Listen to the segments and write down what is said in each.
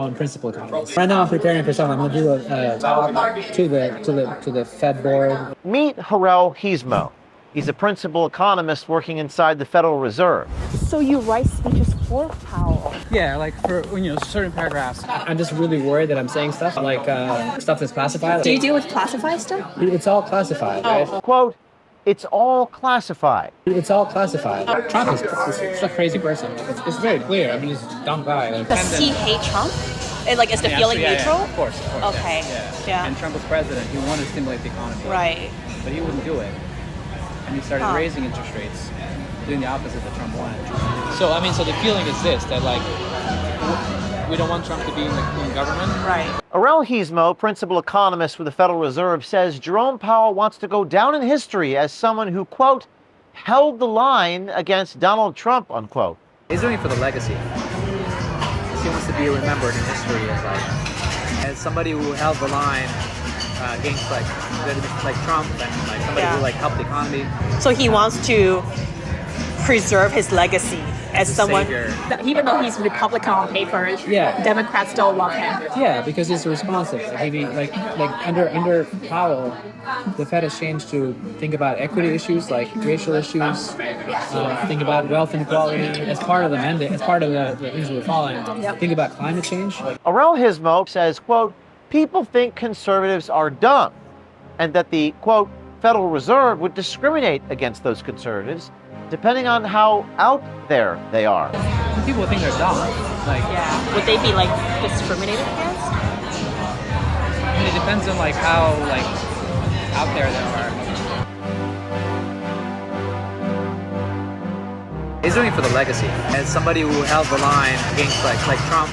own principal economist. Right now, I'm preparing for something. I'm going to do a talk to the Fed board. Meet Jerome Powell. He's a principal economist working inside the Federal Reserve. So you write speeches for Powell? Yeah, like for certain paragraphs. I'm just really worried that I'm saying stuff like stuff that's classified. Do you deal with classified stuff? It's all classified, right? Quote, "It's all classified." It's all classified. Trump is a crazy person. It's very clear. I mean, he's a dumb guy. Does he hate Trump? Like, is the feeling neutral? Yeah, of course. Okay. Yeah. And Trump was president. He wanted to stimulate the economy. Right. But he wouldn't do it. And he started raising interest rates, doing the opposite that Trump wanted. So the feeling is this, that like, we don't want Trump to be in government. Right. Jerome Powell, principal economist with the Federal Reserve, says Jerome Powell wants to go down in history as someone who, quote, held the line against Donald Trump, unquote. He's doing it for the legacy. He wants to be remembered in history as somebody who held the line against like Trump and like somebody who like helped the economy. So he wants to preserve his legacy as someone. Savior. Even though he's Republican on paper, Democrats still love him. Yeah, because he's responsive. Like under Powell, the Fed has changed to think about equity issues like racial issues, think about wealth inequality as part of the mandate, as part of the things we're following. Think about climate change. Jerome Powell says, quote, "People think conservatives are dumb," and that the, quote, Federal Reserve would discriminate against those conservatives depending on how out there they are. People think they're dumb. Would they be like discriminated against? I mean, it depends on like how out there they are. He's doing it for the legacy as somebody who held the line against like Trump.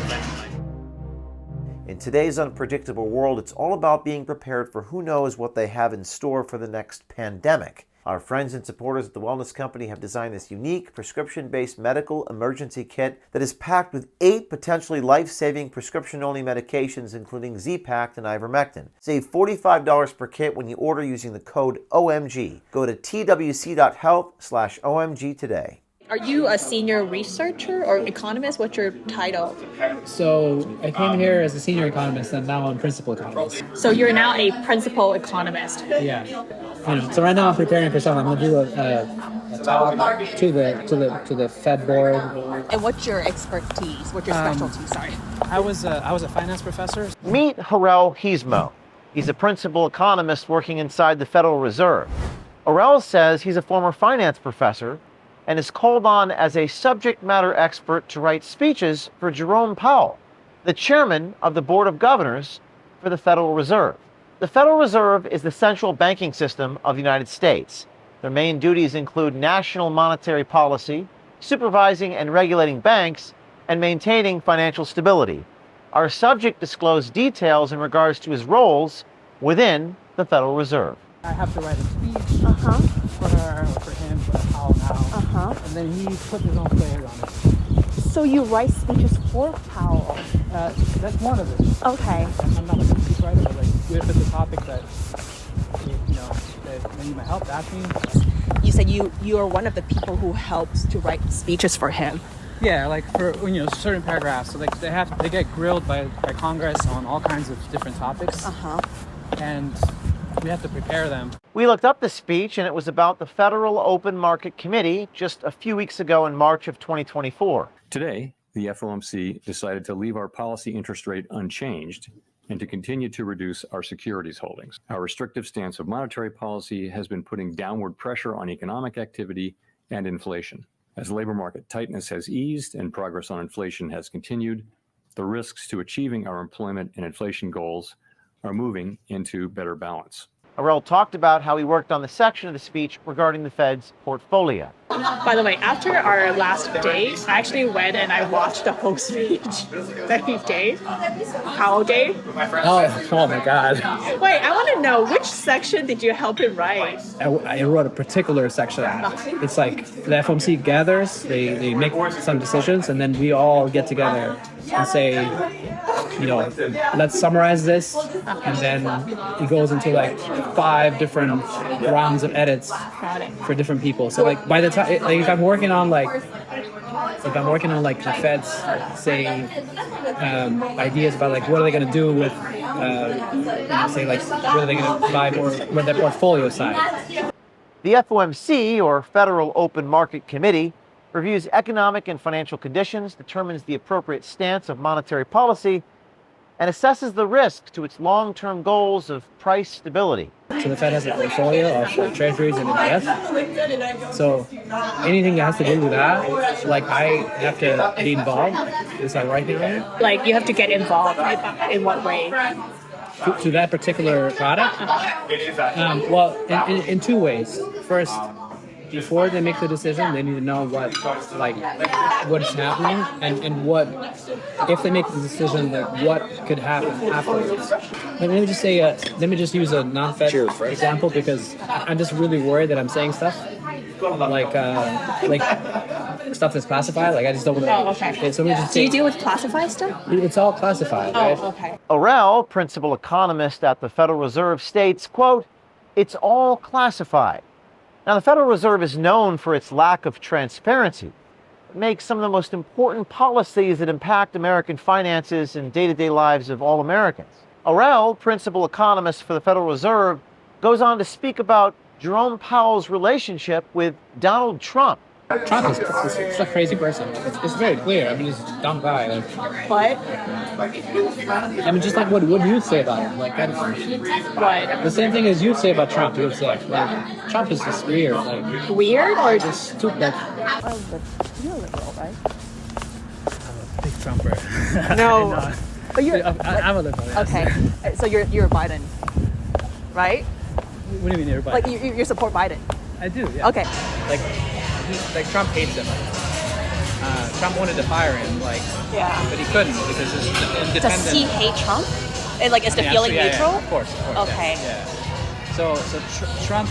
In today's unpredictable world, it's all about being prepared for who knows what they have in store for the next pandemic. Our friends and supporters at the Wellness Company have designed this unique prescription-based medical emergency kit that is packed with 8 potentially life-saving prescription-only medications, including Z-Pact and ivermectin. Save $45 per kit when you order using the code OMG. Go to twc.health/OMG today. Are you a senior researcher or economist? What's your title? So I came here as a senior economist, and now I'm principal economist. So you're now a principal economist. Yeah. So right now I'm preparing for something. I'm going to do a talk to the Fed board. And what's your expertise? What's your specialty? Sorry. I was a finance professor. Meet Jerome Powell. He's a principal economist working inside the Federal Reserve. Orell says he's a former finance professor and is called on as a subject matter expert to write speeches for Jerome Powell, the chairman of the Board of Governors for the Federal Reserve. The Federal Reserve is the central banking system of the United States. Their main duties include national monetary policy, supervising and regulating banks, and maintaining financial stability. Our subject disclosed details in regards to his roles within the Federal Reserve. I have to write a speech for him, for Powell now. And then he put his own flair on it. So you write speeches for Powell? That's one of it. Okay. I'm not like a speechwriter, but like if it's a topic that that you might help, ask me. You said you are one of the people who helps to write speeches for him. Yeah, like for certain paragraphs. So like they get grilled by Congress on all kinds of different topics. And we have to prepare them. We looked up the speech, and it was about the Federal Open Market Committee just a few weeks ago in March of 2024. Today, the FOMC decided to leave our policy interest rate unchanged and to continue to reduce our securities holdings. Our restrictive stance of monetary policy has been putting downward pressure on economic activity and inflation. As labor market tightness has eased and progress on inflation has continued, the risks to achieving our employment and inflation goals are moving into better balance. Orell talked about how he worked on the section of the speech regarding the Fed's portfolio. By the way, after our last date, I actually went and I watched the whole speech that he gave, Powell gave. Oh my God. Wait, I want to know, which section did you help him write? I wrote a particular section. It's like the FOMC gathers, they make some decisions, and then we all get together and say, let's summarize this, and then it goes into like 5 different rounds of edits for different people. So like by the time, like if I'm working on like if I'm working on like the Fed's, say, ideas about like what are they going to do with, say like what are they going to buy more with their portfolio side. The FOMC, or Federal Open Market Committee, reviews economic and financial conditions, determines the appropriate stance of monetary policy, and assesses the risk to its long-term goals of price stability. So the Fed has a portfolio of treasuries and ETFs. So anything that has to do with that, like I have to be involved. Is that right here? Like you have to get involved in what way? To that particular product? Well, in two ways. First, before they make the decision, they need to know what is happening and what, if they make the decision, like what could happen afterwards. Let me just say, let me just use a non-Fed example because I'm just really worried that I'm saying stuff like stuff that's classified. Like I just don't want to. Oh, okay. So let me just Do you deal with classified stuff? It's all classified. Right? Oh, okay. Orell, principal economist at the Federal Reserve, states, quote, "It's all classified." Now, the Federal Reserve is known for its lack of transparency. It makes some of the most important policies that impact American finances and day-to-day lives of all Americans. Orell, principal economist for the Federal Reserve, goes on to speak about Jerome Powell's relationship with Donald Trump. Trump is a crazy person. It's very clear. I mean, he's a dumb guy. Like, What? I mean, just like what you'd say about him. Like that's What? the same thing as you'd say about Trump. You would say like Trump is just weird. Like Weird or just stupid. Like, You're a liberal, right? big Trumper. No. But you're I'm a liberal. Yes. okay. So you're Biden, right? What do you mean everybody? Like you support Biden. I do. Yeah. Okay. Like Trump hates him. Trump wanted to fire him, Yeah. but he couldn't because his independent. Does he hate Trump? And like, is the feeling neutral? Of course. Okay. Yeah. So Trump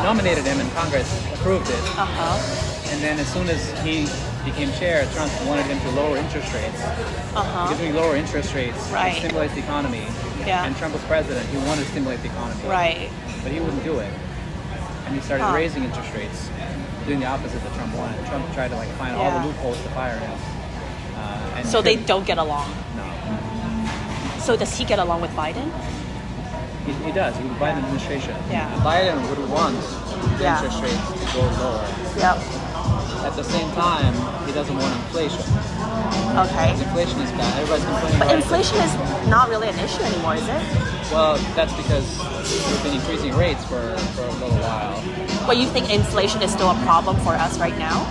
nominated him and Congress approved it. And then as soon as he became chair, Trump wanted him to lower interest rates. Because when you lower interest rates, Right. it stimulates the economy. Yeah. And Trump was president. He wanted to stimulate the economy. Right. But he wouldn't do it. And he started raising interest rates, doing the opposite that Trump wanted. Trump tried to find all the loopholes to fire him. And So they don't get along. No. So does he get along with Biden? He does. He would Biden administration. Yeah. Biden would want the Yeah. interest rates to go lower. Yep. At the same time, he doesn't want inflation. Okay. Inflation is bad. Everybody's complaining But about inflation is not really an issue anymore, is it? Well, that's because we've been increasing rates for a little while. Well, you think inflation is still a problem for us right now?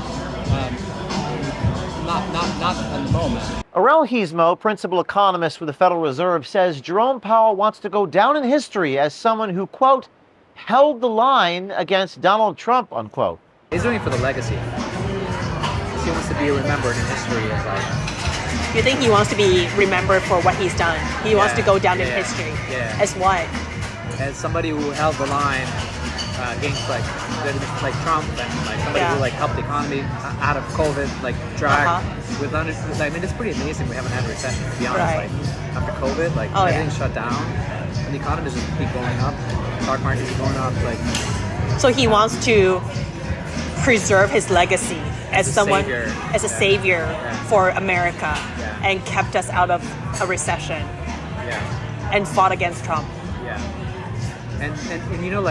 Not at the moment. Orell Heasmo, principal economist with the Federal Reserve, says Jerome Powell wants to go down in history as someone who, quote, held the line against Donald Trump, unquote. He's doing it for the legacy. He wants to be remembered in history as like. You think he wants to be remembered for what he's done? He wants to go down in history. Yeah. As what? As somebody who held the line against like Trump and like somebody who helped the economy out of COVID, drag with I mean, it's pretty amazing we haven't had a recession, to be honest. Right. After COVID, everything's shut down and the economy just keep going up. Stock markets are going up. So he wants to preserve his legacy as someone, savior. as a savior for America, Yeah. and kept us out of a recession Yeah. and fought against Trump. Yeah. And you know,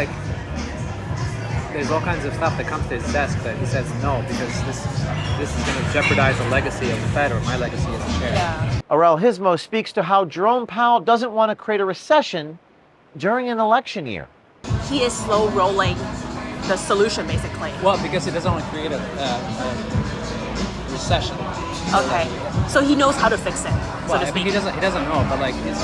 there's all kinds of stuff that comes to his desk that he says no because this is going to jeopardize the legacy of the Fed or my legacy as a chair. Yeah. Orell Heasmo speaks to how Jerome Powell doesn't want to create a recession during an election year. He is slow rolling the solution, basically. Well, because it doesn't want to create a recession. Okay. So he knows how to fix it, so Well, to I mean, speak. he doesn't know, but it's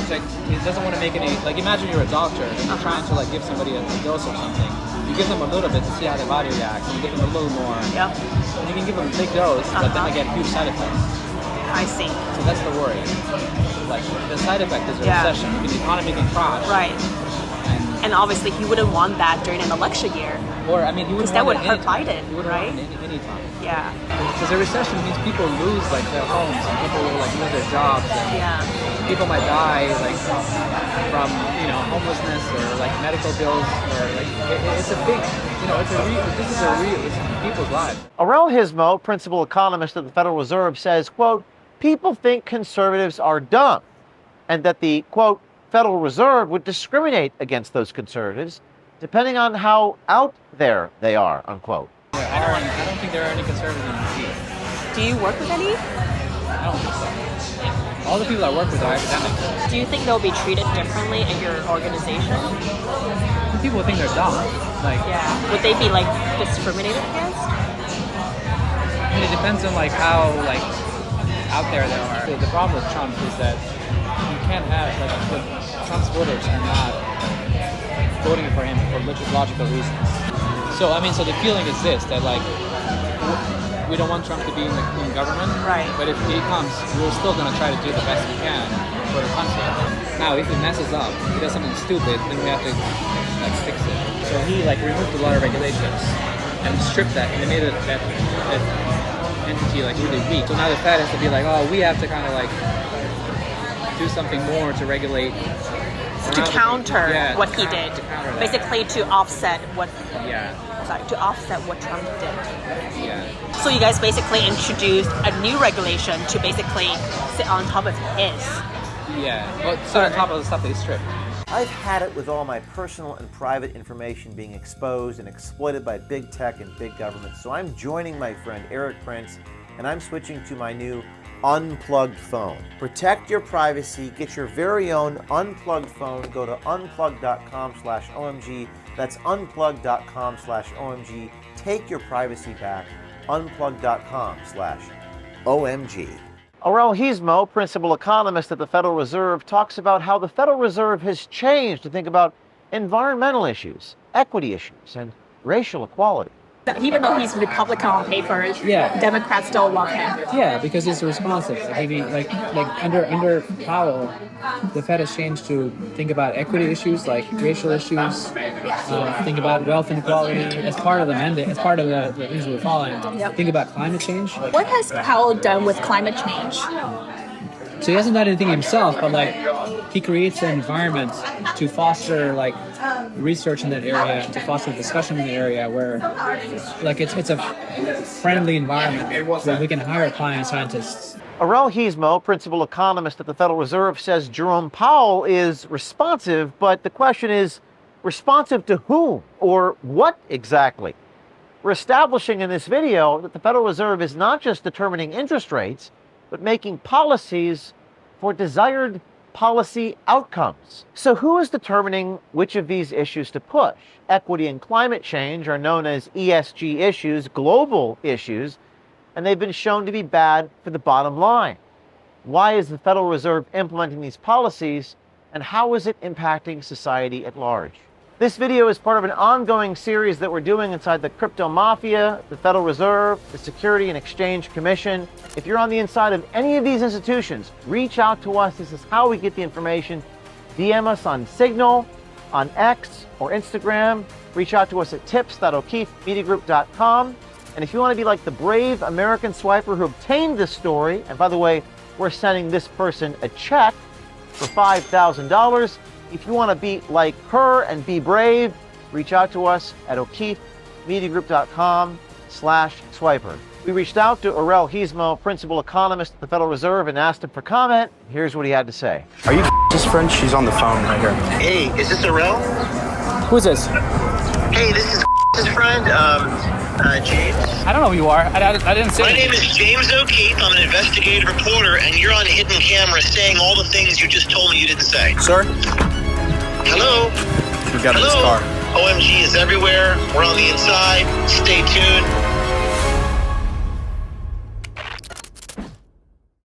he doesn't want to make any. Imagine you're a doctor and you're trying to give somebody a dose of something. You give them a little bit to see how their body reacts, and you give them a little more. Yep. And you can give them a big dose, but then they get huge side effects. I see. So that's the worry. The side effect is a Yeah. recession. I mean, the economy can crash. Right. And obviously he wouldn't want that during an election year. Or I mean, he wouldn't Because that want would it hurt anytime. Biden, He wouldn't right? want it any time. Yeah. Because a recession means people lose their homes and people will lose their jobs. And Yeah. people might die like from homelessness or like medical bills or like it's a big it's people's lives. Aurel Hismo, principal economist at the Federal Reserve, says, quote, people think conservatives are dumb and that the, quote, Federal Reserve would discriminate against those conservatives depending on how out there they are, unquote. I don't think there are any conservatives in D.C. Do you work with any? I don't think so. All the people I work with are academics. Do you think they'll be treated differently in your organization? People think they're dumb. Like, Yeah. Would they be like discriminated against? I mean, it depends on like how like out there they are. The problem with Trump is that you can't have like Trump's voters are not voting for him for logical reasons. So I mean, so the feeling is this, that like we don't want Trump to be in government, Right. But if he comes, we're still going to try to do the best we can for the country. Now, if he messes up, he does something stupid, then we have to like fix it. So he like removed a lot of regulations and stripped that, and it made that entity like really weak. So now the Fed has to be like, oh, we have to kind of like do something more to regulate. To counter Yeah, what to he counter- did. to counter that. Basically to offset what Yeah, to offset what Trump did. yeah. So you guys basically introduced a new regulation to basically sit on top of his. Yeah, but so on top of the stuff they stripped. I've had it with all my personal and private information being exposed and exploited by big tech and big government. So I'm joining my friend Eric Prince, and I'm switching to my new unplugged phone. Protect your privacy. Get your very own unplugged phone. Go to unplug.com/OMG. That's unplug.com/OMG. Take your privacy back. Unplug.com/OMG. Aurel Hismo, principal economist at the Federal Reserve, talks about how the Federal Reserve has changed to think about environmental issues, equity issues, and racial equality. Even though he's Republican on paper, Yeah. Democrats still love him. Yeah, because it's responsive. Like under Powell, the Fed has changed to think about equity issues, like racial issues, think about wealth inequality as part of the mandate, as part of the things we're following. Yep. Think about climate change. What has Powell done with climate change? So he hasn't done anything himself, but like he creates an environment to foster like research in that area, to foster discussion in the area where like it's a friendly environment where we can hire climate scientists. Aurel Hismo, principal economist at the Federal Reserve, says Jerome Powell is responsive, but the question is responsive to whom or what exactly? We're establishing in this video that the Federal Reserve is not just determining interest rates, but making policies for desired policy outcomes. So who is determining which of these issues to push? Equity and climate change are known as ESG issues, global issues, and they've been shown to be bad for the bottom line. Why is the Federal Reserve implementing these policies, and how is it impacting society at large? This video is part of an ongoing series that we're doing inside the crypto mafia, the Federal Reserve, the Security and Exchange Commission. If you're on the inside of any of these institutions, reach out to us. This is how we get the information. DM us on Signal, on X or Instagram. Reach out to us at tips.o'keefemediagroup.com. And if you want to be like the brave American swiper who obtained this story, and by the way, we're sending this person a check for $5,000. If you want to be like her and be brave, reach out to us at o'keefemediagroup.com/swiper. We reached out to Aurel Hismo, principal economist at the Federal Reserve, and asked him for comment. Here's what he had to say. Are you his friend? She's on the phone right here. Hey, is this Aurel? Who's this? Hey, this is his friend, James. I don't know who you are. I didn't say My name is James O'Keefe. I'm an investigative reporter, and you're on hidden camera saying all the things you just told me you didn't say. Sir? Hello? We got in this car. OMG is everywhere. We're on the inside. Stay tuned.